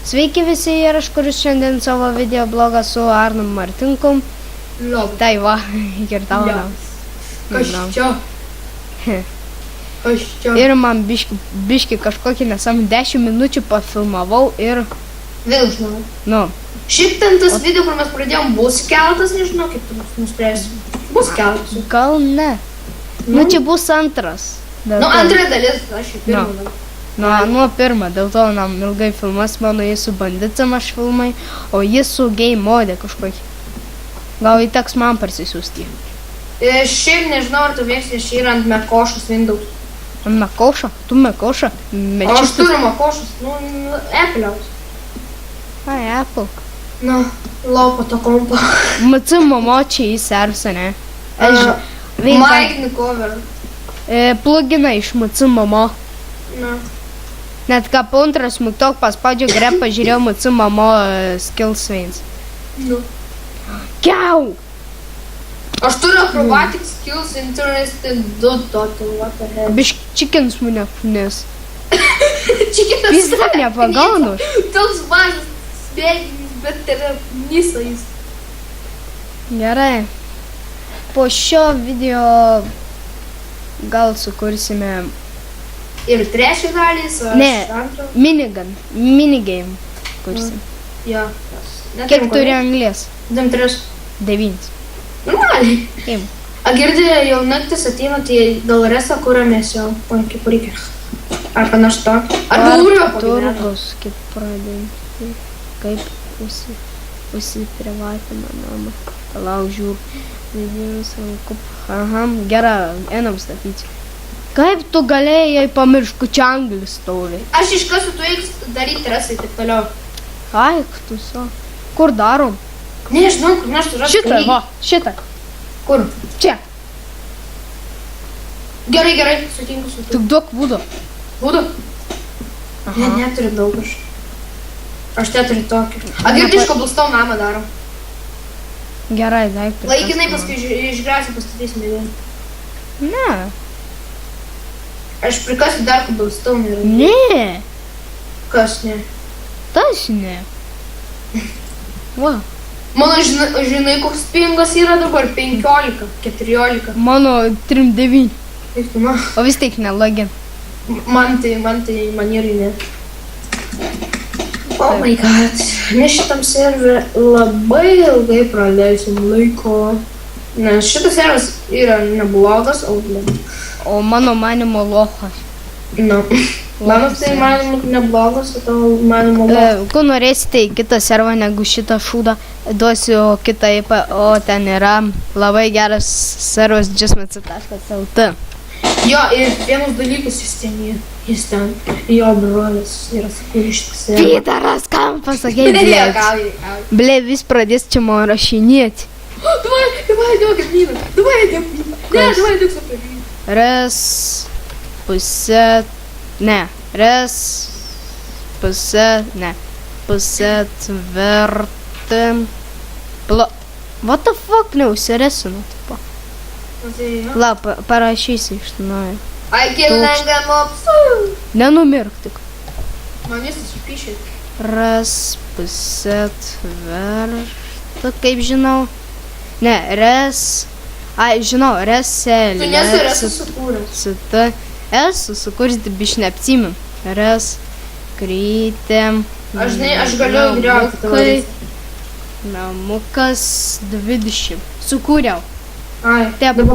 Sveiki visi ir aš kuris šiandien savo video blogą su Arnu Martinkum. Tai va, ir tau. Kas čia? Kas čia? Ir man biški kažkokį nesam 10 minučių pafilmavau ir... Vėl žinau. Nu. Šiaip ten tas video, kur mes pradėjom, bus keletas, nežinau, kaip tu nuspręsi. Bus keletas. Gal ne. Nu, čia bus antras. Nu, antra dalis, aš jau pirmą dalis. Nu, pirmą, dėl to nam ilgai filmas, mano jis su bandicam aš filmai, o jis su game mode kažkokį. Gal įteks man parsisiųsti. Šiaip nežinau, ar tu vėksi šį ant Mekošas Windows. Ant Mekošą? Tu Mekošą? O aš turiu Mekošas, nu, Apple'aus. Ai, Apple. Nu, laupo to kompo. Maci mamo čia į servisą, ne? Mike Cover. Pluginą iš Maci mamo. Nu. Net ką po antras smuktok paspaudžiu grep, pažiūrėjau Maci mamo skills veins. Nu. Kiau! Aš turiu acrobatic skills interested 2. What the hell? Bišk chickens mane nes. Chickens Pizda nepagaunu. Toks mažas smėginis, bet yra nisais. Gerai. Po šio video gal sukursime... Ir trečią dalys, ar antrą? Minigame kursim. Jo. Kiek turi anglės? 3. 9. Normaliai. Im. A girdi, jau naktis ateina, tai dėl reso kuramės jau, kaip reikia. Ar panašu to? Ar būrio pagyveno? Turgus, kaip pradėti. Kaip užsiprivatina namą. Palauk, žiūr. Vidinus, aham, gerą, einam statyti. Kaip tu galėjai pamiršti, čia anglis stovi? Aš iškasiu, tu eik daryti resą ir taip toliau. Aik, tu so. Kur darom? Nežinau, kur nors tu ras. Šitą, va, šitą. Kur? Čia. Gerai, sutinku su tu. Tik duok būdo. Būdu? Ne, neturiu daug aš. Aš neturiu tokį. A girdi, iš kablustou namą darom. Gerai, daik. Laikinai paskui išgręsiu pastatysime vien. Ne. Aš prikasiu dar kablustou nėra. Ne. Kas ne? Tas ne. Va. Mano žinai, koks pingas yra dabar? 15, 14. Mano 3-9. Kaip tu man? O vis tiek ne login. Man manieriai ne. Oh my god. Mes šitam serverį labai ilgai praleisim laiko. Nes šitas serveris yra neblogas, o mano manimo lochas. Nu. Mano tai manimo neblogas, o tavo manimo lochas. Ko norėsite į kitą servą negu šitą šūdą, duosiu kitą IP, o ten yra labai geras servas justmets.lt. Jo, ir vienus dalykus jis ten, jo brolis yra sukūręs šitą serverį. Pydaras, kam pasakei, blėt? Blė, vis pradės čia man rašinėti. Давай, duokit vyną. Давай, duok su vyną. Res, pusė, ne. Res, pusė, ne. Pusė, tvirtim. What the fuck, neužsiresinu, tipo. La, parašysi iš naujo. I can land them up. Nenumirk tik. Man jis įsipišė. Res, pusė, tvirtim. Kaip žinau. Ne, res... Ai, žinau, reselė. Tu nesu resu sukūręs. Esu sukūręs, biš neapsimin. Res, krytėm. Aš galiu griauti tavo resą. Namukas 20. Sukūriau. Ai, dabar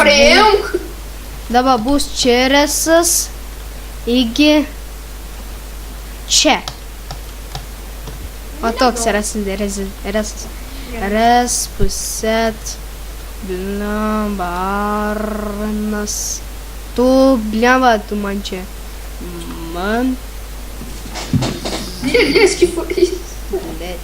priėjom. Dabar bus čia resas. Iki... Čia. O toks resas. Res, pusėt, barnas. Tu, bliava, tu man čia. Man. Lėski pavyzdys. Blėt.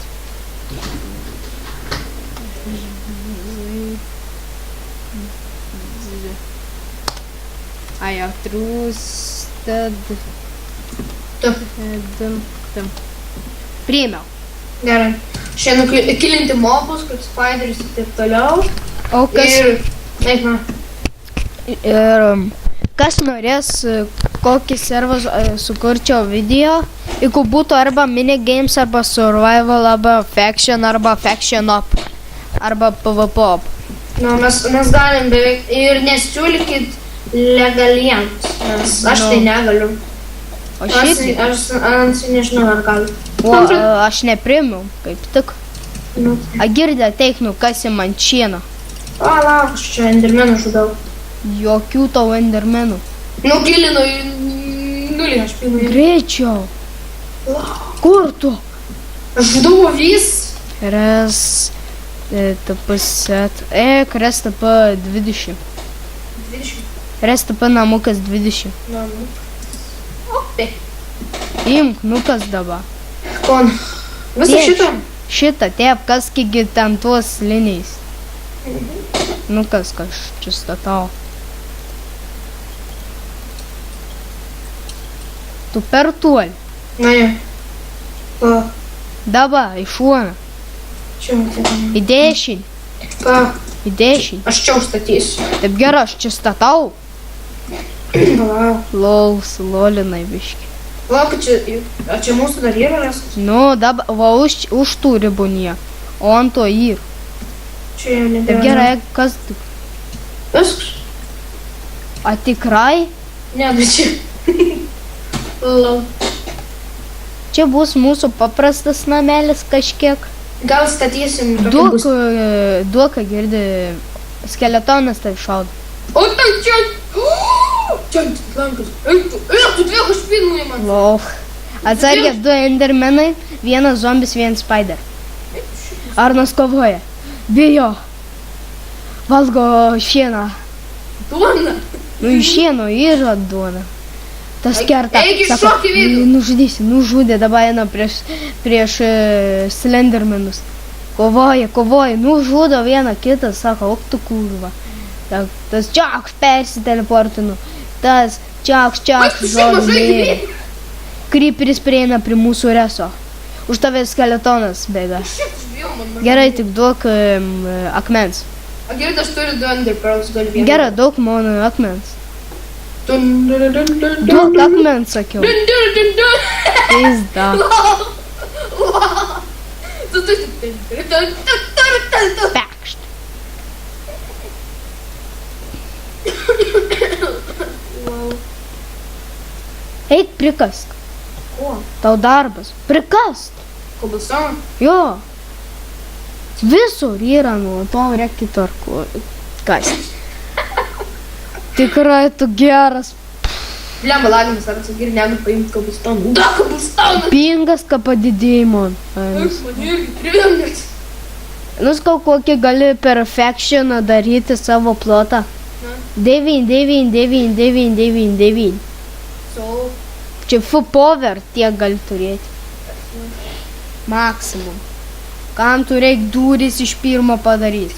Ai, atrūstad. Priėmiau. Gerai. Šiandien kilinti mobus, kaip spideris ir taip toliau. O kas... Eik, Ir kas norės kokį servą sukurčiau video, Jeigu būtų arba minigames, arba survival, arba faction up, arba PvP up. Nu, mes galim beveik ir nesiūlykit legaliems, nes aš tai negaliu. O šitai? Aš nežinau, ar galiu. O aš neprimiau, kaip tik. Nu, A girdė, ateik, kasi man šieną. lauk, aš čia endermenų žudau. Jokių tau endermenų. Nugilinu į nulį, aš pinu į... Greičiau. Kur tu? Aš žudau vis. TP set. TP 20. 20. TP namukas 20. Nu. Ope. Imk, nukas dabar. Kon. Visą šitą? Šitą, taip, kaskigi ten tuos liniais. Nukas, aš čia statau. Tu per tuoli. Na, ne. Ką? Dabar, į šoną. Čia matyti. Į dešinį. Ką? Į dešinį. Aš čia užstatysiu. Taip gerai, aš čia statau. Lauk. Lolinai biški. Lauk, čia mūsų dar yra rasas? Nu, dabar, va, už tų ribų nie. O ant to yr. Čia jau nebėra. Taip gerai, kas tik? Viskas? A tikrai? Ne, bet čia. Lauk. Čia bus mūsų paprastas namelis kažkiek. Gal statysim tokį Duok, girdi, skeletonas tai šaudo. O, ten čia. Čia lankas. Tu dviek aš pinu į man. Lol. Atsargė 2 endermenai, 1 zombis, 1 spider. Arnas kovoja. Bijo. Valgo šieną. Duona. Nu, iš šieno yra duona. Tas kerta. Eik iš šokį vidų. Nužudė, dabar eina prieš slendermenus. Kovoja, nužudo vieną kitą, sako, ok tu kurva. Tas čiaks persiteleportinu. Tas čiaks, žodžiai. Kryperis prieina prie mūsų reso. Už tave skeletonas bėga. Gerai, tik duok akmens. A gerai, aš turiu 2 enderpearls, gal vieną. Gerai, daug mano akmens. Duok akmens, sakiau. Pizda. Pekšt. Eik prikast. Ko? Tau darbas. Prikast. Kobalsoną? Jo. Visur yra, nu, to reikia kitur kasti. Tikrai tu geras. Blemba, laginas, ar atsagir, negu paimti kobalstoną. Da, kobalstoną! Pingas, ką padidėjai man. Man irgi trivendas. Nu, skau, kokį gali perfectioną daryti savo plotą. 9, 9, 9, 9, 9, 9. So, Čia full power tiek gali turėti. Maksimum. Kam tu reikia duris iš pirmo padaryti?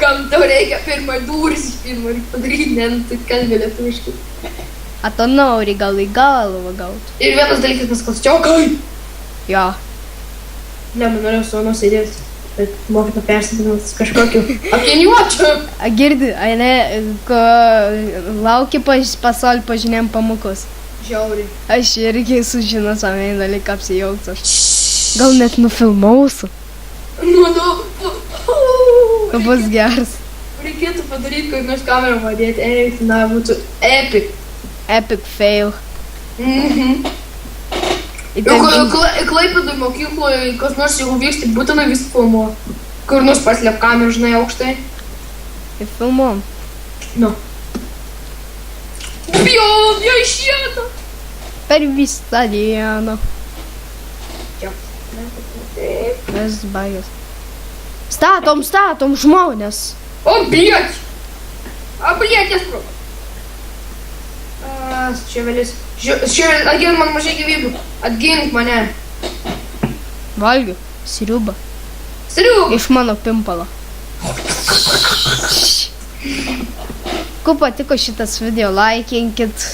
kam tau reikia pirmą duris iš pirmo reikia padaryti, ne, tai kalbė lietuviškai. A to nori gal į galvą gauti. Ir vienas dalykas paskaučiokai. Jo. Ne, man norėjau su mano sėdėti, bet mokyto persipinimas kažkokiu akiniuočiu. A girdi, a ne, ko lauki pasaulį pažinėm pamokos. Žiauriai. Aš irgi sužino savai dalyką apsijauktas. Gal net nufilmausiu. Nu, Bus geras. reikėtų padaryti, kad nors kamerą padėti, tai na, būtų epic. Epic fail. Mhm. Klaipėdoj mokykloje, kas nors jeigu vyks, tai būtinai vis filmuo. Kur nors paslėp kamerą, žinai, aukštai. Ir filmuom. Nu. Bijom, jie išėda. Per visą dieną. Čia. Mes baigęs. Statom žmonės. O, bliet! A, bliet, nespro. Ševelis. Ševelis, atgink man mažai gyvybių. Atgink mane. Valgiu. Sriubą. Sriubą. Iš mano pimpalo. Kuo patiko šitas video, laikinkit,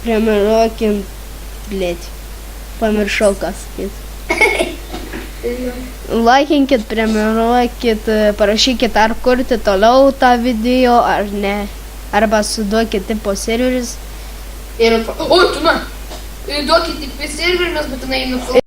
prenumeruokit, blėt. Pamiršau kas sakyt. Laikinkit, prenumeruokit, parašykit ar kurti toliau tą video ar ne. Arba suduokit tipo serveris. Ir, o, tu na. Tai duokit tik serverį, mes būtinai nufilmuosime.